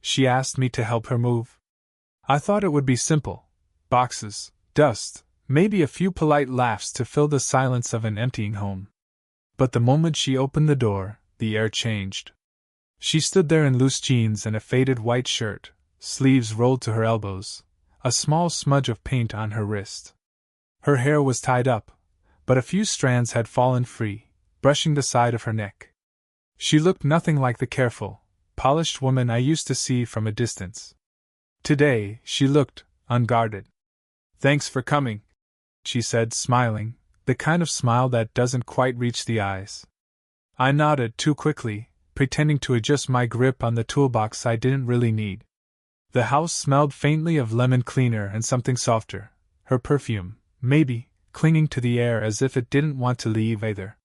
She asked me to help her move. I thought it would be simple. Boxes, dust, maybe a few polite laughs to fill the silence of an emptying home. But the moment she opened the door, the air changed. She stood there in loose jeans and a faded white shirt, sleeves rolled to her elbows, a small smudge of paint on her wrist. Her hair was tied up, but a few strands had fallen free, brushing the side of her neck. She looked nothing like the careful, polished woman I used to see from a distance. Today, she looked unguarded. "Thanks for coming," she said, smiling, the kind of smile that doesn't quite reach the eyes. I nodded too quickly, pretending to adjust my grip on the toolbox I didn't really need. The house smelled faintly of lemon cleaner and something softer, her perfume, maybe, clinging to the air as if it didn't want to leave either.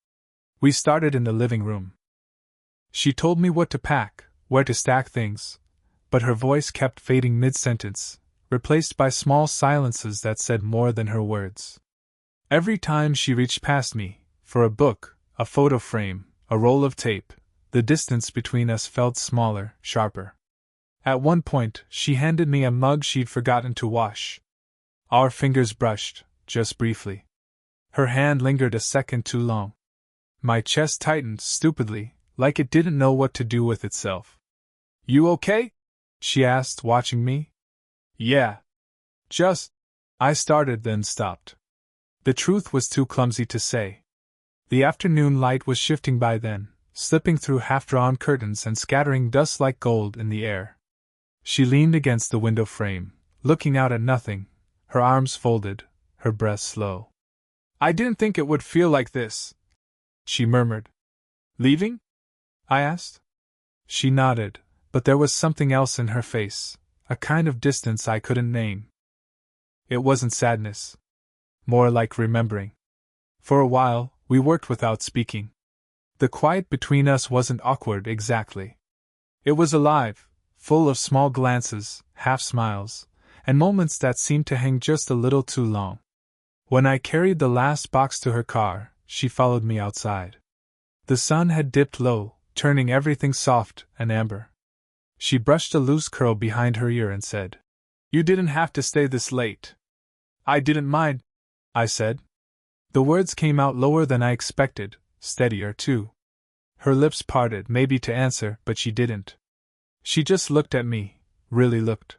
We started in the living room. She told me what to pack, where to stack things, but her voice kept fading mid-sentence, replaced by small silences that said more than her words. Every time she reached past me, for a book, a photo frame, a roll of tape, the distance between us felt smaller, sharper. At one point, she handed me a mug she'd forgotten to wash. Our fingers brushed, just briefly. Her hand lingered a second too long. My chest tightened stupidly, like it didn't know what to do with itself. "You okay?" she asked, watching me. "Yeah. Just..." I started, then stopped. The truth was too clumsy to say. The afternoon light was shifting by then, slipping through half-drawn curtains and scattering dust like gold in the air. She leaned against the window frame, looking out at nothing, her arms folded, her breath slow. "I didn't think it would feel like this," she murmured. "Leaving?" I asked. She nodded, but there was something else in her face, a kind of distance I couldn't name. It wasn't sadness. More like remembering. For a while, we worked without speaking. The quiet between us wasn't awkward exactly. It was alive, full of small glances, half-smiles, and moments that seemed to hang just a little too long. When I carried the last box to her car, she followed me outside. The sun had dipped low, turning everything soft and amber. She brushed a loose curl behind her ear and said, "You didn't have to stay this late." "I didn't mind," I said. The words came out lower than I expected, steadier too. Her lips parted, maybe to answer, but she didn't. She just looked at me, really looked.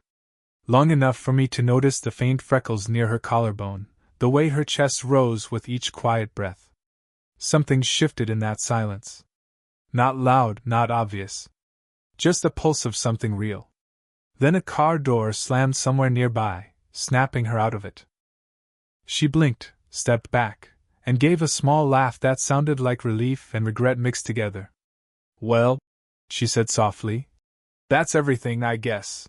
Long enough for me to notice the faint freckles near her collarbone, the way her chest rose with each quiet breath. Something shifted in that silence. Not loud, not obvious. Just a pulse of something real. Then a car door slammed somewhere nearby, snapping her out of it. She blinked, stepped back, and gave a small laugh that sounded like relief and regret mixed together. "Well," she said softly, "that's everything, I guess."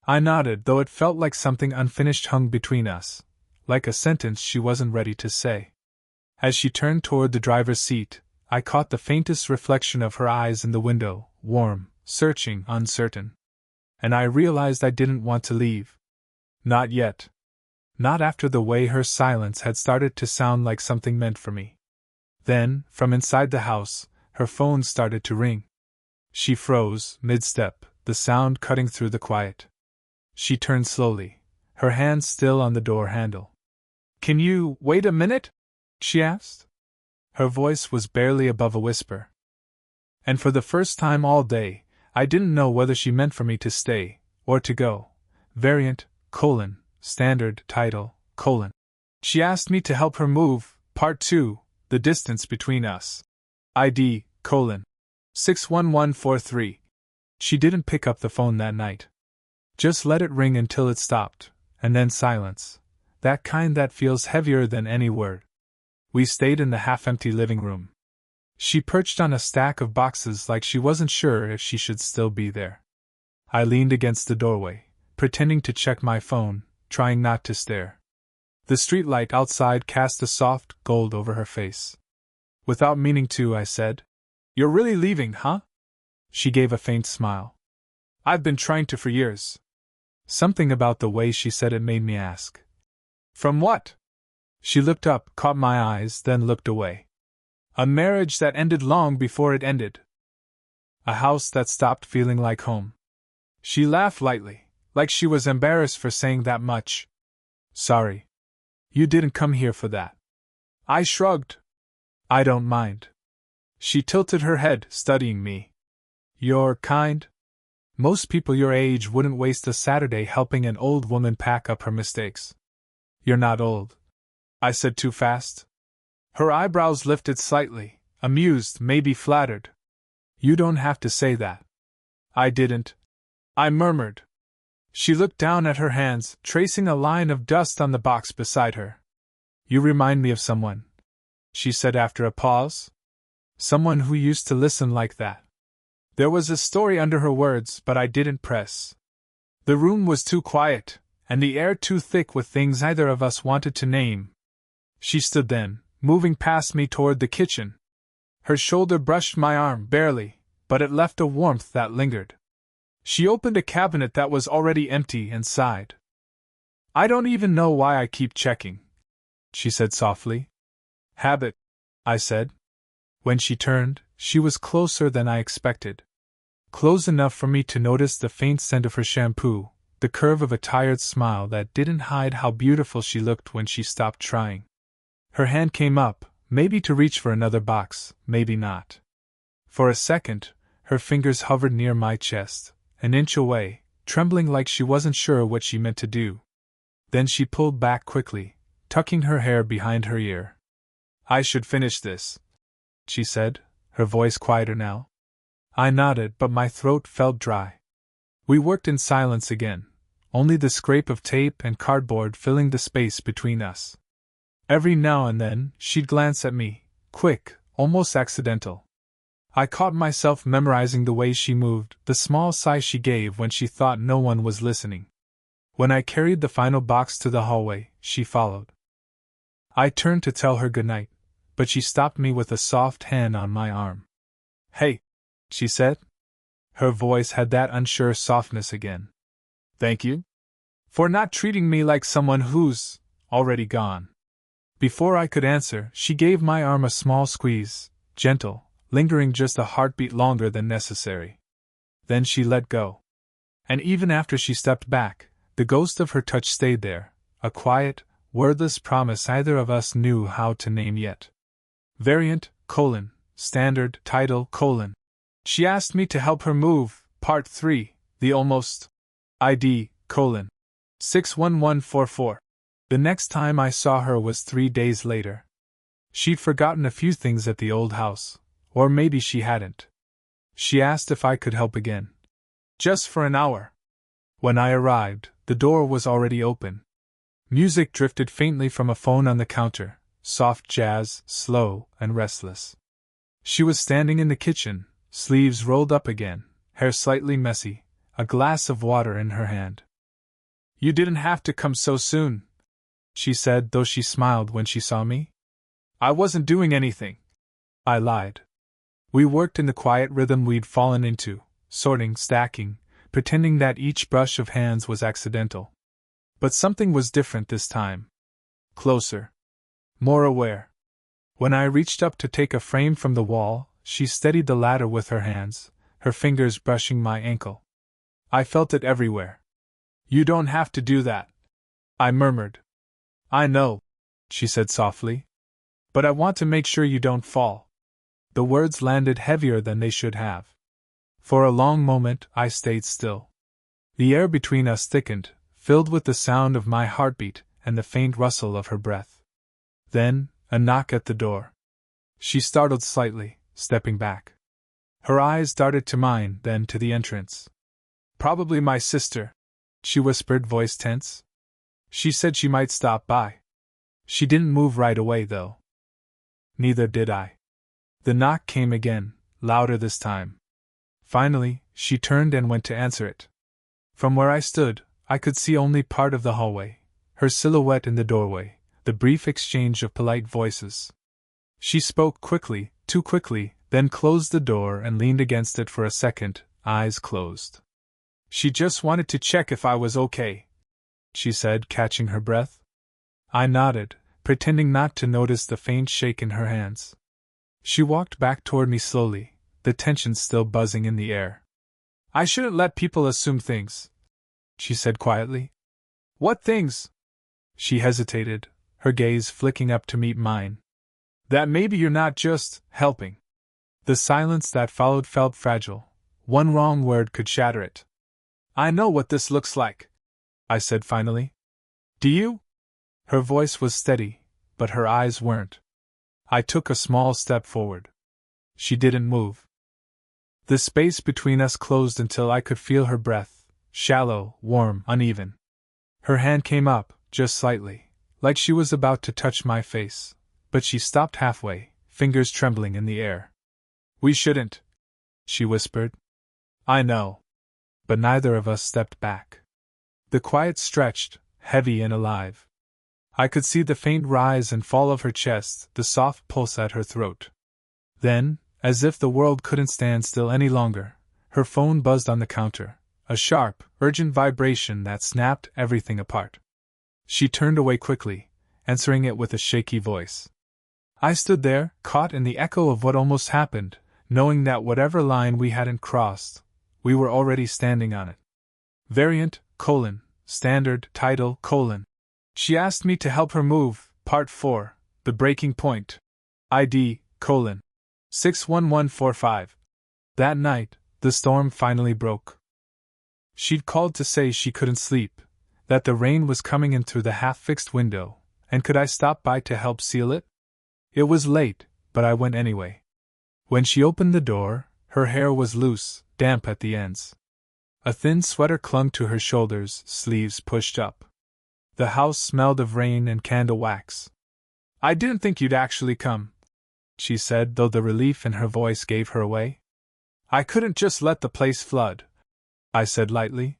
I nodded, though it felt like something unfinished hung between us, like a sentence she wasn't ready to say. As she turned toward the driver's seat, I caught the faintest reflection of her eyes in the window, warm, searching, uncertain. And I realized I didn't want to leave. Not yet. Not after the way her silence had started to sound like something meant for me. Then, from inside the house, her phone started to ring. She froze, mid-step, the sound cutting through the quiet. She turned slowly, her hand still on the door handle. "Can you wait a minute?" she asked. Her voice was barely above a whisper. And for the first time all day, I didn't know whether she meant for me to stay, or to go. Variant, standard, title, She asked me to help her move, Part 2, the distance between us. ID, 61143. She didn't pick up the phone that night. Just let it ring until it stopped, and then silence. That kind that feels heavier than any word. We stayed in the half-empty living room. She perched on a stack of boxes like she wasn't sure if she should still be there. I leaned against the doorway, pretending to check my phone, trying not to stare. The streetlight outside cast a soft gold over her face. Without meaning to, I said, "You're really leaving, huh?" She gave a faint smile. "I've been trying to for years." Something about the way she said it made me ask, "From what?" She looked up, caught my eyes, then looked away. "A marriage that ended long before it ended. A house that stopped feeling like home." She laughed lightly, like she was embarrassed for saying that much. Sorry. You didn't come here for that. I shrugged. I don't mind. She tilted her head, studying me. You're kind? Most people your age wouldn't waste a Saturday helping an old woman pack up her mistakes. You're not old, I said too fast. Her eyebrows lifted slightly, amused, maybe flattered. You don't have to say that. I didn't. I murmured. She looked down at her hands, tracing a line of dust on the box beside her. You remind me of someone, she said after a pause. Someone who used to listen like that. There was a story under her words, but I didn't press. The room was too quiet, and the air too thick with things either of us wanted to name. She stood then, moving past me toward the kitchen. Her shoulder brushed my arm, barely, but it left a warmth that lingered. She opened a cabinet that was already empty and sighed. I don't even know why I keep checking, she said softly. Habit, I said. When she turned, she was closer than I expected. Close enough for me to notice the faint scent of her shampoo, the curve of a tired smile that didn't hide how beautiful she looked when she stopped trying. Her hand came up, maybe to reach for another box, maybe not. For a second, her fingers hovered near my chest, an inch away, trembling like she wasn't sure what she meant to do. Then she pulled back quickly, tucking her hair behind her ear. I should finish this, she said, her voice quieter now. I nodded, but my throat felt dry. We worked in silence again, only the scrape of tape and cardboard filling the space between us. Every now and then, she'd glance at me, quick, almost accidental. I caught myself memorizing the way she moved, the small sigh she gave when she thought no one was listening. When I carried the final box to the hallway, she followed. I turned to tell her goodnight, but she stopped me with a soft hand on my arm. Hey, she said. Her voice had that unsure softness again. Thank you for not treating me like someone who's already gone. Before I could answer, she gave my arm a small squeeze, gentle, lingering just a heartbeat longer than necessary. Then she let go. And even after she stepped back, the ghost of her touch stayed there, a quiet, wordless promise neither of us knew how to name yet. Variant, standard, title, She asked me to help her move, Part 3, the almost ID, 61144. The next time I saw her was 3 days later. She'd forgotten a few things at the old house, or maybe she hadn't. She asked if I could help again. Just for an hour. When I arrived, the door was already open. Music drifted faintly from a phone on the counter, soft jazz, slow and restless. She was standing in the kitchen, sleeves rolled up again, hair slightly messy, a glass of water in her hand. You didn't have to come so soon, she said, though she smiled when she saw me. I wasn't doing anything, I lied. We worked in the quiet rhythm we'd fallen into, sorting, stacking, pretending that each brush of hands was accidental. But something was different this time. Closer. More aware. When I reached up to take a frame from the wall, she steadied the ladder with her hands, her fingers brushing my ankle. I felt it everywhere. You don't have to do that, I murmured. I know, she said softly. But I want to make sure you don't fall. The words landed heavier than they should have. For a long moment, I stayed still. The air between us thickened, filled with the sound of my heartbeat and the faint rustle of her breath. Then, a knock at the door. She startled slightly, stepping back. Her eyes darted to mine, then to the entrance. Probably my sister, she whispered, voice tense. She said she might stop by. She didn't move right away, though. Neither did I. The knock came again, louder this time. Finally, she turned and went to answer it. From where I stood, I could see only part of the hallway, her silhouette in the doorway, the brief exchange of polite voices. She spoke quickly, too quickly, then closed the door and leaned against it for a second, eyes closed. She just wanted to check if I was okay, she said, catching her breath. I nodded, pretending not to notice the faint shake in her hands. She walked back toward me slowly, the tension still buzzing in the air. I shouldn't let people assume things, she said quietly. What things? She hesitated, her gaze flicking up to meet mine. That maybe you're not just helping. The silence that followed felt fragile. One wrong word could shatter it. I know what this looks like, I said finally. Do you? Her voice was steady, but her eyes weren't. I took a small step forward. She didn't move. The space between us closed until I could feel her breath, shallow, warm, uneven. Her hand came up, just slightly, like she was about to touch my face, but she stopped halfway, fingers trembling in the air. We shouldn't, she whispered. I know. But neither of us stepped back. The quiet stretched, heavy and alive. I could see the faint rise and fall of her chest, the soft pulse at her throat. Then, as if the world couldn't stand still any longer, her phone buzzed on the counter, a sharp, urgent vibration that snapped everything apart. She turned away quickly, answering it with a shaky voice. I stood there, caught in the echo of what almost happened, knowing that whatever line we hadn't crossed, we were already standing on it. Variant, standard, title, She asked me to help her move, Part 4, The Breaking Point. ID, 61145. That night, the storm finally broke. She'd called to say she couldn't sleep, that the rain was coming in through the half-fixed window, and could I stop by to help seal it? It was late, but I went anyway. When she opened the door, her hair was loose, damp at the ends. A thin sweater clung to her shoulders, sleeves pushed up. The house smelled of rain and candle wax. I didn't think you'd actually come, she said, though the relief in her voice gave her away. I couldn't just let the place flood, I said lightly.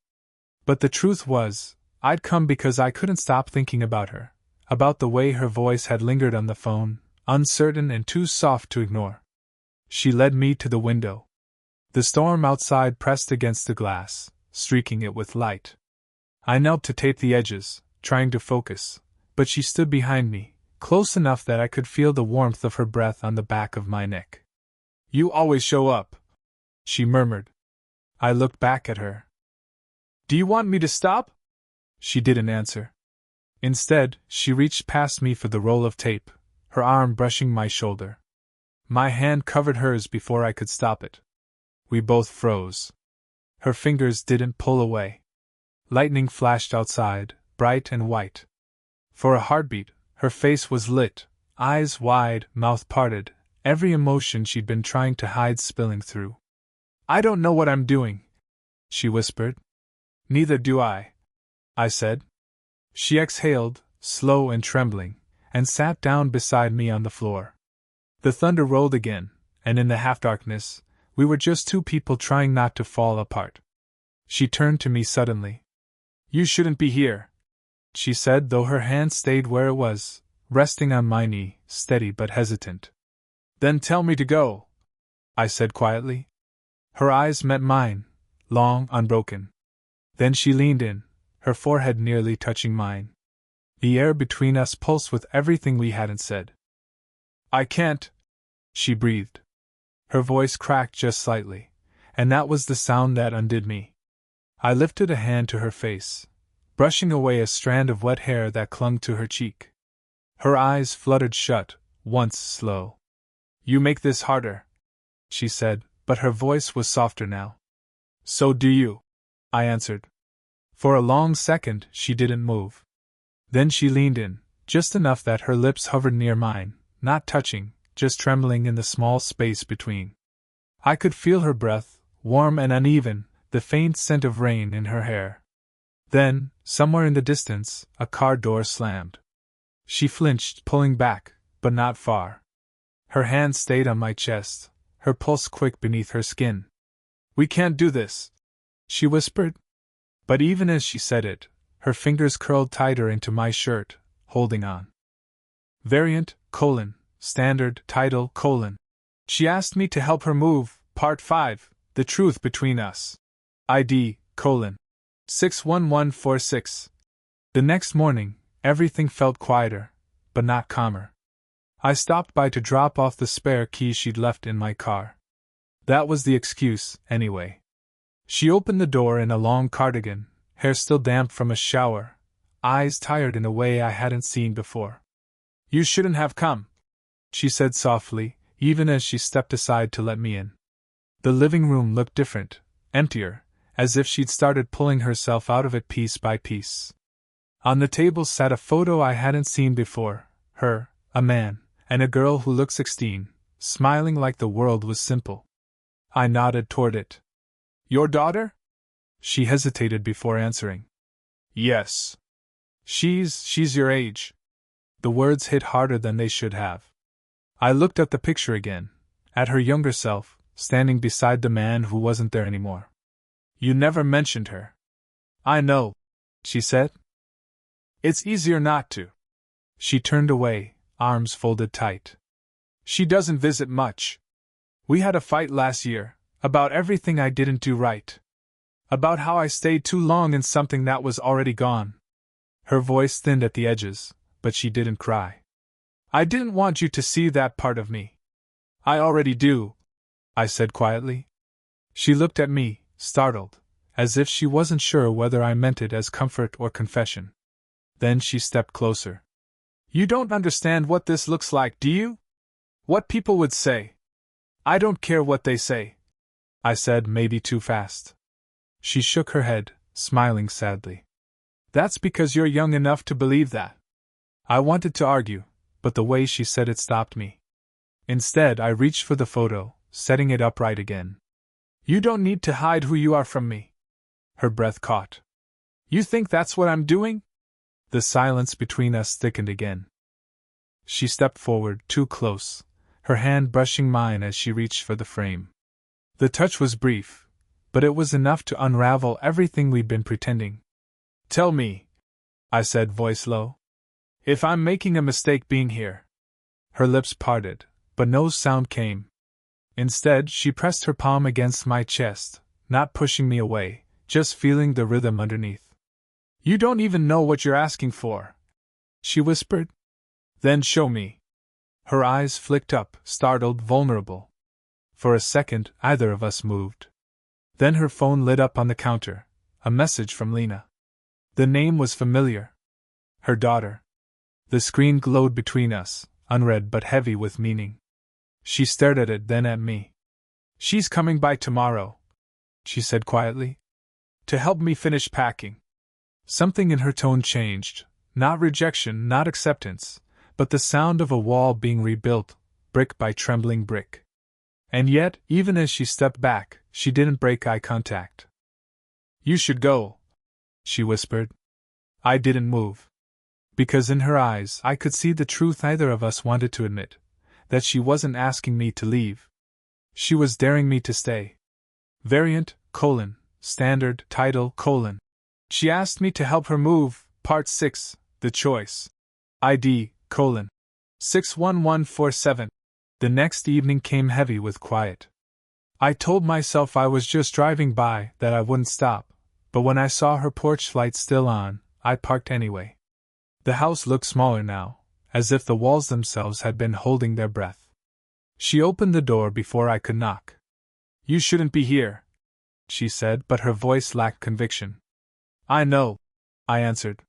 But the truth was, I'd come because I couldn't stop thinking about her, about the way her voice had lingered on the phone, uncertain and too soft to ignore. She led me to the window. The storm outside pressed against the glass, streaking it with light. I knelt to tape the edges, trying to focus, but she stood behind me, close enough that I could feel the warmth of her breath on the back of my neck. You always show up, she murmured. I looked back at her. Do you want me to stop? She didn't answer. Instead, she reached past me for the roll of tape, her arm brushing my shoulder. My hand covered hers before I could stop it. We both froze. Her fingers didn't pull away. Lightning flashed outside, bright and white. For a heartbeat, her face was lit, eyes wide, mouth parted, every emotion she'd been trying to hide spilling through. I don't know what I'm doing, she whispered. Neither do I said. She exhaled, slow and trembling, and sat down beside me on the floor. The thunder rolled again, and in the half-darkness, we were just two people trying not to fall apart. She turned to me suddenly. You shouldn't be here, she said, though her hand stayed where it was, resting on my knee, steady but hesitant. Then tell me to go, I said quietly. Her eyes met mine, long, unbroken. Then she leaned in, her forehead nearly touching mine. The air between us pulsed with everything we hadn't said. I can't, she breathed. Her voice cracked just slightly, and that was the sound that undid me. I lifted a hand to her face, brushing away a strand of wet hair that clung to her cheek. Her eyes fluttered shut, once slow. You make this harder, she said, but her voice was softer now. So do you, I answered. For a long second, she didn't move. Then she leaned in, just enough that her lips hovered near mine, not touching, just trembling in the small space between. I could feel her breath, warm and uneven, the faint scent of rain in her hair. Then, somewhere in the distance, a car door slammed. She flinched, pulling back, but not far. Her hand stayed on my chest, her pulse quick beneath her skin. We can't do this, she whispered. But even as she said it, her fingers curled tighter into my shirt, holding on. Variant, standard, title, She asked me to help her move, Part 5, The Truth Between Us. ID, 61146. The next morning, everything felt quieter, but not calmer. I stopped by to drop off the spare key she'd left in my car. That was the excuse, anyway. She opened the door in a long cardigan, hair still damp from a shower, eyes tired in a way I hadn't seen before. "You shouldn't have come," she said softly, even as she stepped aside to let me in. The living room looked different, emptier, as if she'd started pulling herself out of it piece by piece. On the table sat a photo I hadn't seen before, her, a man, and a girl who looked 16, smiling like the world was simple. I nodded toward it. "Your daughter?" She hesitated before answering. "Yes. She's your age." The words hit harder than they should have. I looked at the picture again, at her younger self, standing beside the man who wasn't there anymore. "You never mentioned her." "I know," she said. "It's easier not to." She turned away, arms folded tight. "She doesn't visit much. We had a fight last year, about everything I didn't do right. About how I stayed too long in something that was already gone." Her voice thinned at the edges, but she didn't cry. "I didn't want you to see that part of me." "I already do," I said quietly. She looked at me, startled, as if she wasn't sure whether I meant it as comfort or confession. Then she stepped closer. "You don't understand what this looks like, do you? What people would say." "I don't care what they say," I said, maybe too fast. She shook her head, smiling sadly. "That's because you're young enough to believe that." I wanted to argue, but the way she said it stopped me. Instead, I reached for the photo, setting it upright again. "You don't need to hide who you are from me." Her breath caught. "You think that's what I'm doing?" The silence between us thickened again. She stepped forward, too close, her hand brushing mine as she reached for the frame. The touch was brief, but it was enough to unravel everything we'd been pretending. "Tell me," I said, voice low, "if I'm making a mistake being here." Her lips parted, but no sound came. Instead, she pressed her palm against my chest, not pushing me away, just feeling the rhythm underneath. "You don't even know what you're asking for," she whispered. "Then show me." Her eyes flicked up, startled, vulnerable. For a second, either of us moved. Then her phone lit up on the counter, a message from Lena. The name was familiar. Her daughter. The screen glowed between us, unread but heavy with meaning. She stared at it, then at me. "She's coming by tomorrow," she said quietly, "to help me finish packing." Something in her tone changed, not rejection, not acceptance, but the sound of a wall being rebuilt, brick by trembling brick. And yet, even as she stepped back, she didn't break eye contact. "You should go," she whispered. I didn't move. Because in her eyes I could see the truth neither of us wanted to admit, that she wasn't asking me to leave. She was daring me to stay. Variant, standard, title, She asked me to help her move, Part 6, The Choice. ID, 61147. The next evening came heavy with quiet. I told myself I was just driving by, that I wouldn't stop, but when I saw her porch light still on, I parked anyway. The house looked smaller now, as if the walls themselves had been holding their breath. She opened the door before I could knock. "You shouldn't be here," she said, but her voice lacked conviction. "I know," I answered.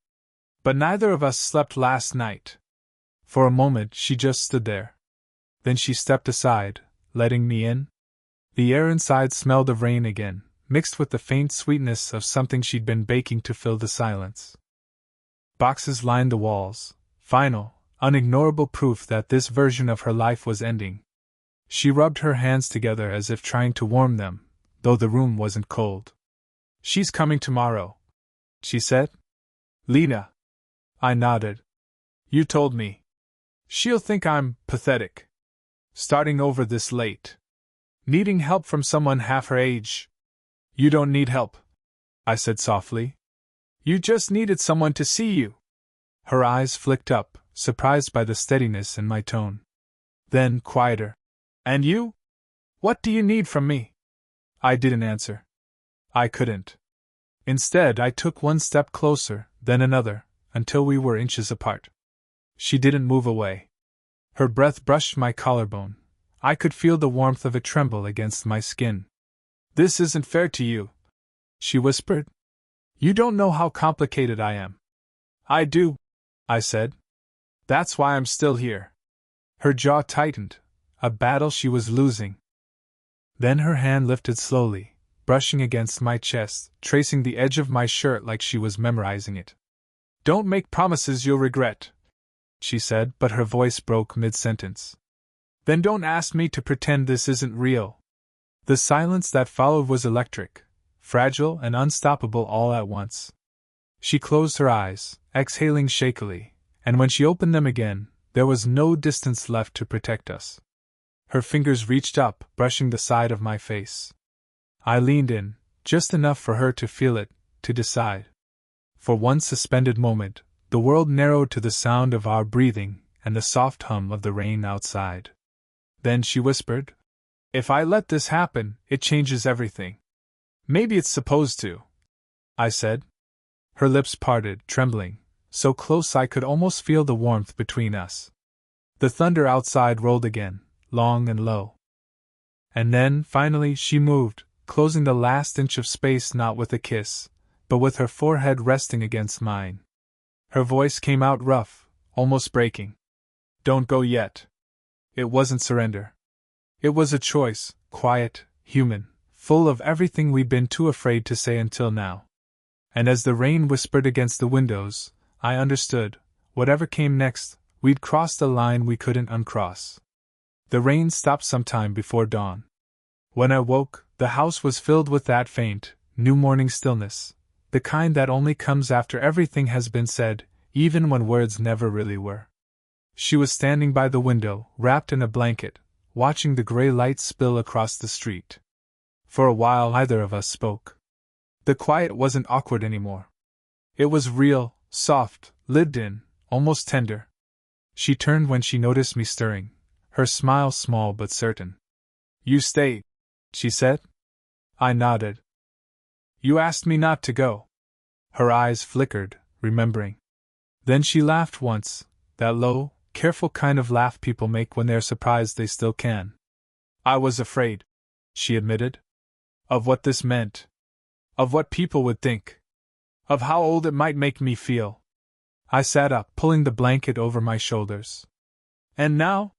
"But neither of us slept last night." For a moment she just stood there. Then she stepped aside, letting me in. The air inside smelled of rain again, mixed with the faint sweetness of something she'd been baking to fill the silence. Boxes lined the walls, final, unignorable proof that this version of her life was ending. She rubbed her hands together as if trying to warm them, though the room wasn't cold. "She's coming tomorrow," she said. "Lena." I nodded. "You told me. She'll think I'm pathetic. Starting over this late. Needing help from someone half her age." "You don't need help," I said softly. "You just needed someone to see you." Her eyes flicked up, surprised by the steadiness in my tone. Then, quieter. "And you? What do you need from me?" I didn't answer. I couldn't. Instead, I took one step closer, then another, until we were inches apart. She didn't move away. Her breath brushed my collarbone. I could feel the warmth of it tremble against my skin. "This isn't fair to you," she whispered. You don't know how complicated I am. I do, I said. That's why I'm still here. Her jaw tightened, a battle she was losing. Then her hand lifted slowly, brushing against my chest, tracing the edge of my shirt like she was memorizing it. Don't make promises you'll regret, she said, but her voice broke mid-sentence. Then don't ask me to pretend this isn't real. The silence that followed was electric, fragile and unstoppable all at once. She closed her eyes, exhaling shakily, and when she opened them again, there was no distance left to protect us. Her fingers reached up, brushing the side of my face. I leaned in, just enough for her to feel it, to decide. For one suspended moment, the world narrowed to the sound of our breathing and the soft hum of the rain outside. Then she whispered, If I let this happen, it changes everything. Maybe it's supposed to, I said. Her lips parted, trembling, so close I could almost feel the warmth between us. The thunder outside rolled again, long and low. And then, finally, she moved, closing the last inch of space not with a kiss, but with her forehead resting against mine. Her voice came out rough, almost breaking. Don't go yet. It wasn't surrender. It was a choice, quiet, human, full of everything we'd been too afraid to say until now. And as the rain whispered against the windows, I understood, whatever came next, we'd crossed a line we couldn't uncross. The rain stopped sometime before dawn. When I woke, the house was filled with that faint, new morning stillness, the kind that only comes after everything has been said, even when words never really were. She was standing by the window, wrapped in a blanket, watching the gray light spill across the street. For a while neither of us spoke. The quiet wasn't awkward anymore. It was real, soft, lived in, almost tender. She turned when she noticed me stirring, her smile small but certain. You stayed, she said. I nodded. You asked me not to go. Her eyes flickered, remembering. Then she laughed once, that low, careful kind of laugh people make when they're surprised they still can. I was afraid, she admitted, of what this meant, of what people would think, of how old it might make me feel. I sat up, pulling the blanket over my shoulders. And now?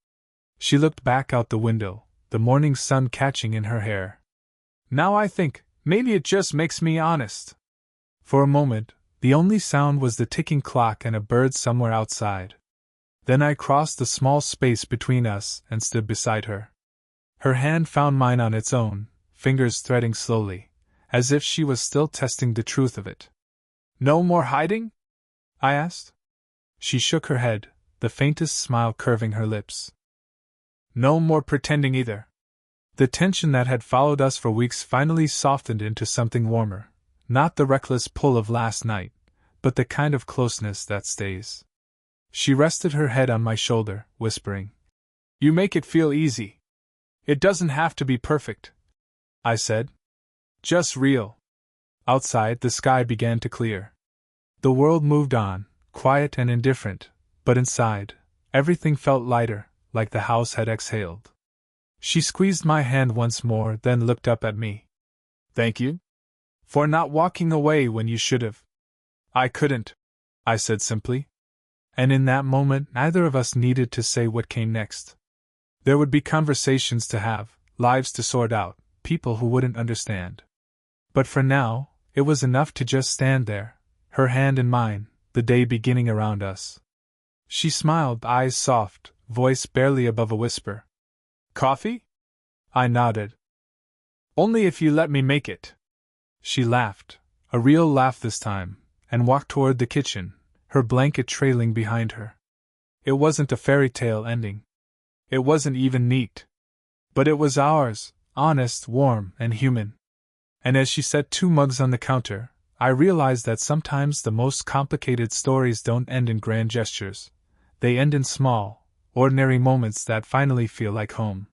She looked back out the window, the morning sun catching in her hair. Now I think, maybe it just makes me honest. For a moment, the only sound was the ticking clock and a bird somewhere outside. Then I crossed the small space between us and stood beside her. Her hand found mine on its own, fingers threading slowly, as if she was still testing the truth of it. No more hiding? I asked. She shook her head, the faintest smile curving her lips. No more pretending either. The tension that had followed us for weeks finally softened into something warmer, not the reckless pull of last night, but the kind of closeness that stays. She rested her head on my shoulder, whispering, You make it feel easy. It doesn't have to be perfect, I said. Just real. Outside, the sky began to clear. The world moved on, quiet and indifferent, but inside, everything felt lighter, like the house had exhaled. She squeezed my hand once more, then looked up at me. Thank you? For not walking away when you should have. I couldn't, I said simply. And in that moment, neither of us needed to say what came next. There would be conversations to have, lives to sort out, people who wouldn't understand. But for now, it was enough to just stand there, her hand in mine, the day beginning around us. She smiled, eyes soft, voice barely above a whisper. Coffee? I nodded. Only if you let me make it. She laughed, a real laugh this time, and walked toward the kitchen, her blanket trailing behind her. It wasn't a fairy tale ending. It wasn't even neat. But it was ours, honest, warm, and human. And as she set 2 mugs on the counter, I realized that sometimes the most complicated stories don't end in grand gestures. They end in small, ordinary moments that finally feel like home.